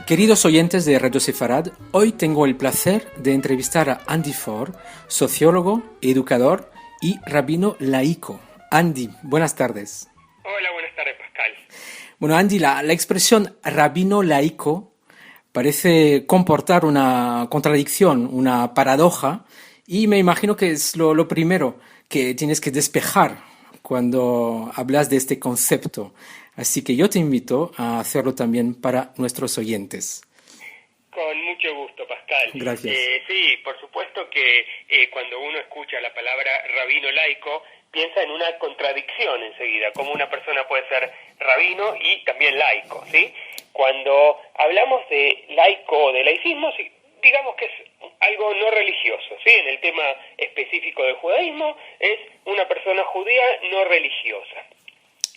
Queridos oyentes de Radio Sefarad, hoy tengo el placer de entrevistar a Andy Ford, sociólogo, educador y rabino laico. Andy, buenas tardes. Hola, buenas tardes, Pascal. Bueno, Andy, la expresión rabino laico parece comportar una contradicción, una paradoja, y me imagino que es lo primero que tienes que despejar cuando hablas de este concepto. Así que yo te invito a hacerlo también para nuestros oyentes. Con mucho gusto, Pascal. Gracias. Sí, por supuesto que cuando uno escucha la palabra rabino laico, piensa en una contradicción enseguida, como una persona puede ser rabino y también laico, ¿sí? Cuando hablamos de laico o de laicismo, digamos que es algo no religioso, ¿sí? En el tema específico del judaísmo, es una persona judía no religiosa.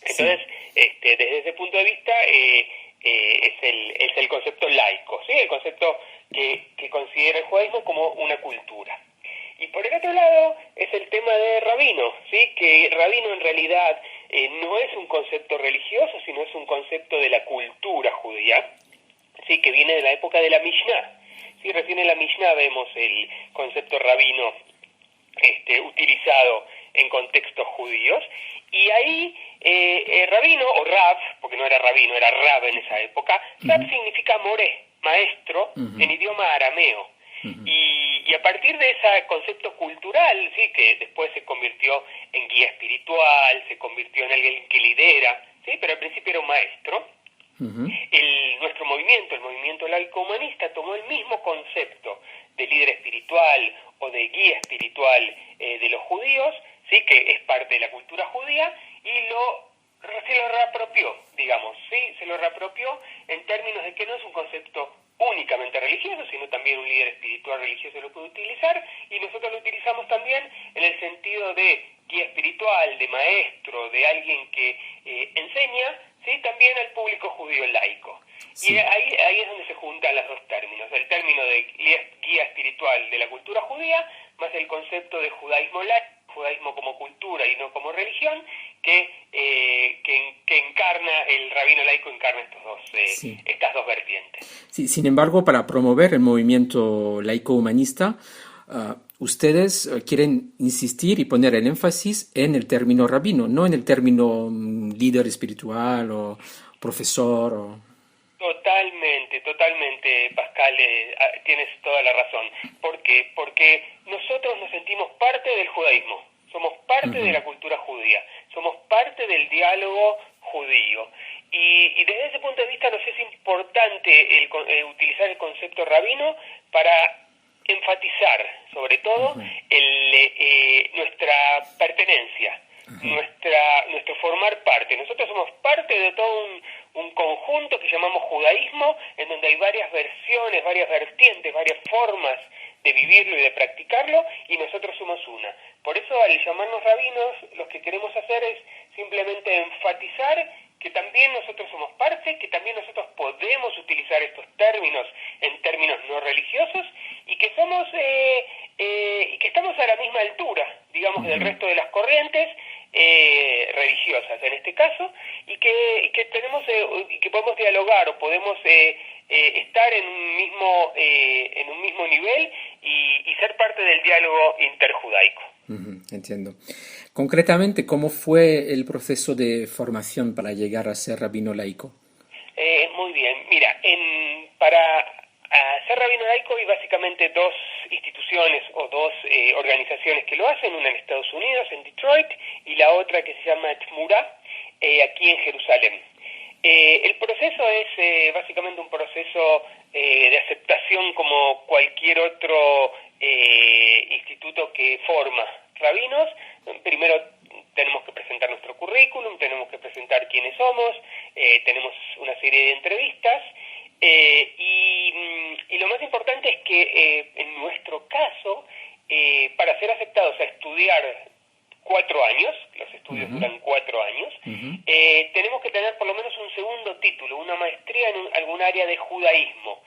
Entonces, desde ese punto de vista, es el concepto laico, ¿sí? El concepto que considera el judaísmo como una cultura. Y por el otro lado es el tema de rabino, ¿sí? Que rabino en realidad no es un concepto religioso, sino es un concepto de la cultura judía, ¿sí? Que viene de la época de la Mishnah. ¿Sí? Recién en la Mishnah vemos el concepto rabino utilizado en contextos judíos, y ahí rabino o rab, porque no era rabino, era rab en esa época, rab significa moré, maestro, en idioma arameo. Y a partir de ese concepto cultural, sí, que después se convirtió en guía espiritual, se convirtió en alguien que lidera, sí, pero al principio era un maestro. Nuestro movimiento, el movimiento laico humanista, tomó el mismo concepto de líder espiritual o de guía espiritual de los judíos, sí, que es parte de la cultura judía, y se lo reapropió, digamos, sí, se lo reapropió en términos de que no es un concepto únicamente religioso, sino también un líder espiritual religioso lo puede utilizar, y nosotros lo utilizamos también en el sentido de guía espiritual, de maestro, de alguien que enseña, sí, también al público judío laico. Sí. Y ahí es donde se juntan los dos términos, el término de guía espiritual de la cultura judía, más el concepto de judaísmo laico, judaísmo como cultura y no como religión, que encarna, el rabino laico encarna estas dos vertientes. Sí, sin embargo, para promover el movimiento laico humanista, ustedes quieren insistir y poner el énfasis en el término rabino, no en el término líder espiritual o profesor. Totalmente, Pascal, tienes toda la razón. ¿Por qué? Porque nosotros nos sentimos parte del judaísmo, somos parte de la cultura judía, somos parte del diálogo judío. Y desde ese punto de vista nos es importante utilizar el concepto rabino para enfatizar, sobre todo, nuestra pertenencia, nuestro formar parte. Nosotros somos parte de todo un conjunto que llamamos judaísmo, en donde hay varias versiones, varias vertientes, varias formas de vivirlo y de practicarlo, y nosotros somos una. Por eso, al llamarnos rabinos, lo que queremos hacer es simplemente enfatizar que también nosotros somos parte, que también nosotros podemos utilizar estos términos en términos no religiosos, y que somos y que estamos a la misma altura, digamos, del resto de las corrientes religiosas en este caso, y que tenemos y que podemos dialogar o podemos estar en un mismo nivel y ser parte del diálogo interjudaico. Entiendo. Concretamente, ¿cómo fue el proceso de formación para llegar a ser rabino laico? Muy bien. Mira, para ser rabino laico hay básicamente dos instituciones o dos organizaciones que lo hacen, una en Estados Unidos, en Detroit, y la otra que se llama Tmura, aquí en Jerusalén. El proceso es básicamente un proceso de aceptación como cualquier otro instituto que forma rabinos. Primero tenemos que presentar nuestro currículum, tenemos que presentar quiénes somos, tenemos una serie de entrevistas, y lo más importante es que en nuestro caso, para ser aceptados a estudiar 4 años, los estudios Ujú, duran 4 años, ujú, tenemos que tener por lo menos un segundo título, una maestría en algún área de judaísmo.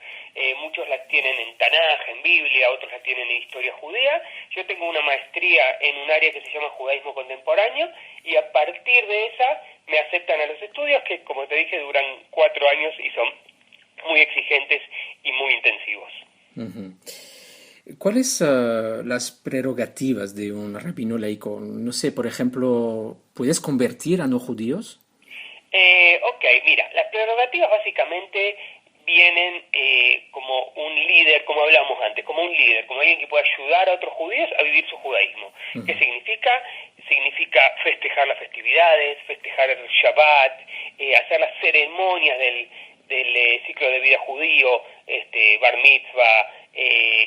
Muchos la tienen en Tanaj, en Biblia, otros la tienen en historia judía. Yo tengo una maestría en un área que se llama judaísmo contemporáneo y a partir de esa me aceptan a los estudios que, como te dije, duran 4 años y son muy exigentes y muy intensivos. ujú. ¿Cuáles las prerrogativas de un rabino laico? No sé, por ejemplo, ¿puedes convertir a no judíos? Ok, mira, las prerrogativas básicamente vienen como un líder, como hablábamos antes, como un líder, como alguien que pueda ayudar a otros judíos a vivir su judaísmo. ¿Qué Ujú, significa? Significa festejar las festividades, festejar el Shabbat, hacer las ceremonias del ciclo de vida judío, bar mitzvah,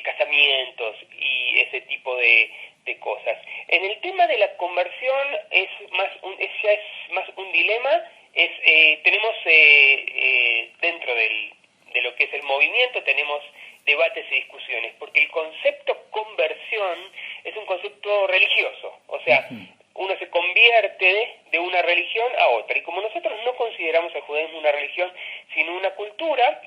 casamientos y ese tipo de cosas. En el tema de la conversión ya es más un dilema. Tenemos dentro de lo que es el movimiento, tenemos debates y discusiones, porque el concepto conversión es un concepto religioso, o sea, ujú, uno se convierte de una religión a otra, y como nosotros no consideramos el judaísmo una religión, sino una cultura,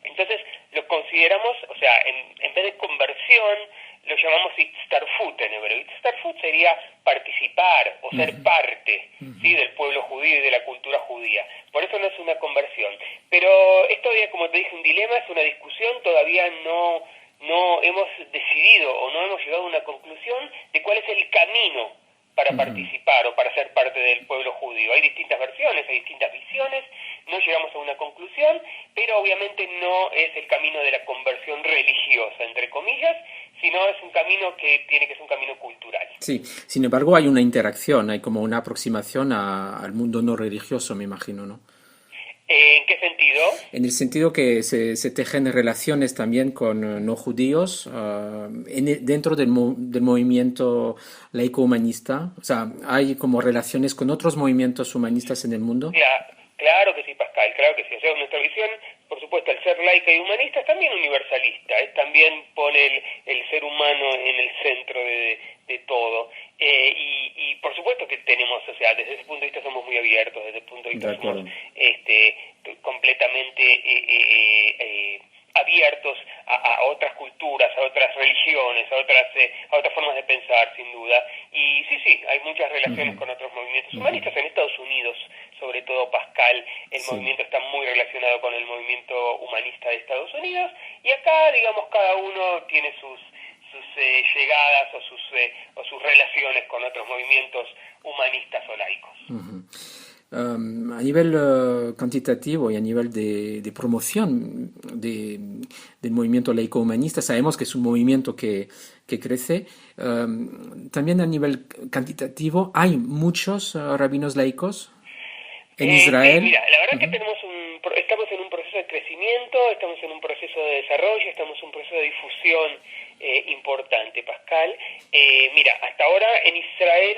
entonces lo consideramos, o sea, en vez de conversión, lo llamamos Itztarfut en hebreo. Itztarfut sería participar o ser ujú, parte, ujú. ¿sí?, del pueblo judío y de la cultura judía. Por eso no es una conversión. Pero es todavía, como te dije, un dilema, es una discusión, todavía no hemos decidido o no hemos llegado a una conclusión de cuál es el camino para Ujú. participar o para ser parte del pueblo judío. Hay distintas versiones, hay distintas visiones, no llegamos a una conclusión, pero obviamente no es el camino de la conversión religiosa, entre comillas, sino es un camino que tiene que ser un camino cultural. Sí, sin embargo hay una interacción, hay como una aproximación al mundo no religioso, me imagino, ¿no? ¿En qué sentido? En el sentido que se tejen relaciones también con no judíos dentro del movimiento laico-humanista. O sea, hay como relaciones con otros movimientos humanistas en el mundo. Claro que sí, Pascal, claro que sí. O sea, nuestra visión, por supuesto, al ser laica y humanista, es también universalista, también pone el ser humano en el centro de todo. Por supuesto que tenemos, o sea, desde ese punto de vista somos muy abiertos, desde ese punto de De vista somos acuerdo. completamente abiertos a otras culturas, a otras religiones, a otras formas de pensar, sin duda. Y sí, hay muchas relaciones Ujú, con otros movimientos ujú. humanistas. En Estados Unidos, sobre todo, Pascal, el Sí. movimiento está muy relacionado con el movimiento humanista de Estados Unidos. Y acá, digamos, cada uno tiene sus llegadas o sus relaciones con otros movimientos humanistas o laicos. Ujú. A nivel cuantitativo y a nivel de promoción del movimiento laico-humanista, sabemos que es un movimiento que crece. También a nivel cantitativo, hay muchos rabinos laicos en Sí, Israel. mira, la verdad que Ujú, estamos en un proceso de crecimiento, estamos en un proceso de desarrollo, estamos en un proceso de difusión importante, Pascal. Mira, hasta ahora en Israel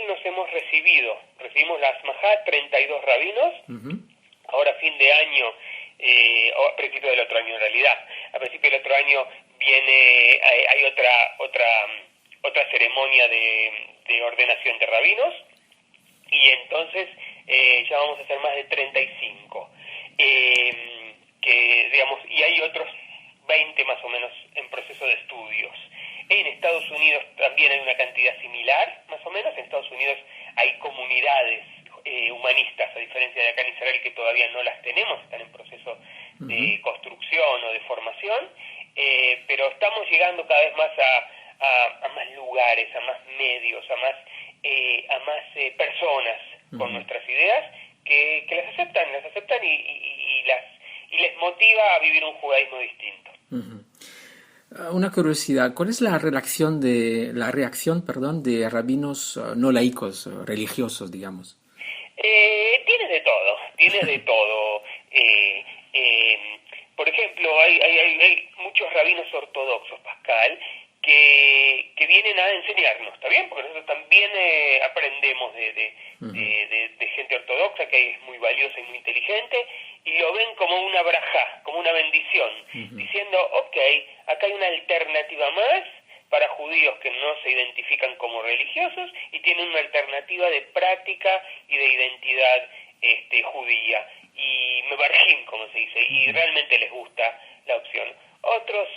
recibimos la Asmajá, 32 rabinos. ujú, Ahora a fin de año, o a principio del otro año en realidad, a principio del otro año hay otra ceremonia de ordenación de rabinos, y entonces ya vamos a hacer más de 35. Digamos, y hay otros 20 más o menos en proceso de estudios. En Estados Unidos también hay una cantidad similar, más o menos. En Estados Unidos hay comunidades humanistas, a diferencia de acá en Israel, que todavía no las tenemos, están en proceso ujú, de construcción o de formación, pero estamos llegando cada vez más a más lugares, a más medios, a más personas con ujú, nuestras ideas que las aceptan y les motiva a vivir un judaísmo distinto. ujú. Una curiosidad, ¿cuál es la reacción, perdón, de rabinos no laicos, religiosos, digamos? Tienes de todo. Eh, eh, por ejemplo, hay muchos rabinos ortodoxos, Pascal, que vienen a enseñarnos, ¿está bien? Porque nosotros también aprendemos Ujú, de gente ortodoxa que es muy valiosa y muy inteligente, y lo ven como una braja, como una bendición, ujú, diciendo, ok, acá hay una alternativa más para judíos que no se identifican como religiosos y tienen una alternativa de práctica y de identidad judía, y mevarjim, como se dice, y realmente les gusta la opción. Otros,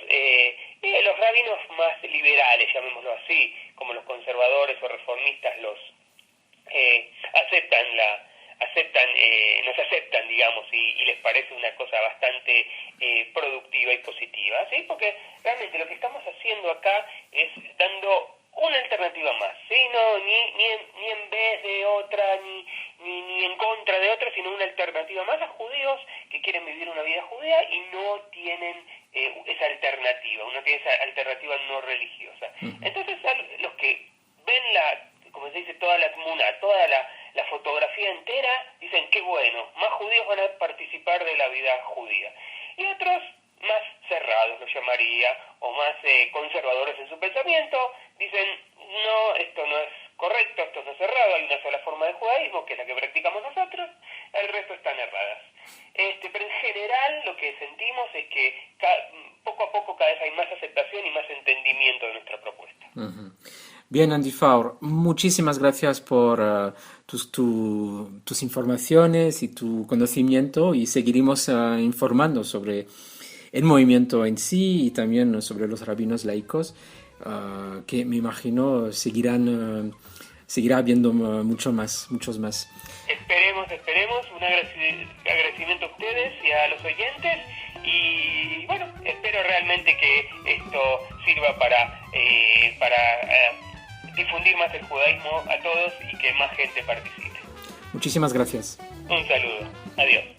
los rabinos más liberales, llamémoslo así, como los conservadores o reformistas, los nos aceptan, digamos, y les parece una cosa bastante productiva y positiva, ¿sí? Porque realmente lo que estamos haciendo acá es dando una alternativa más, ¿sí? No, ni en vez de otra, ni en contra de otra, sino una alternativa más a judíos que quieren vivir una vida judía y no tienen esa alternativa, no tienen esa alternativa no religiosa. Entonces, los que ven como se dice, toda la tmuna, toda la fotografía entera, dicen qué bueno, más judíos van a participar de la vida judía. Y otros más cerrados, lo llamaría, o más conservadores en su pensamiento, dicen, no, esto no es correcto, esto no es cerrado, hay una sola forma de judaísmo, que es la que practicamos nosotros, el resto están erradas. Pero en general lo que sentimos es que poco a poco cada vez hay más aceptación y más entendimiento de nuestra propuesta. Uh-huh. Bien, Andy Faur, muchísimas gracias por tus informaciones y tu conocimiento, y seguiremos informando sobre el movimiento en sí y también sobre los rabinos laicos, que me imagino seguirá habiendo muchos más. Esperemos, un agradecimiento a ustedes y a los oyentes, y bueno, espero realmente que esto sirva para difundir más el judaísmo a todos y que más gente participe. Muchísimas gracias. Un saludo. Adiós.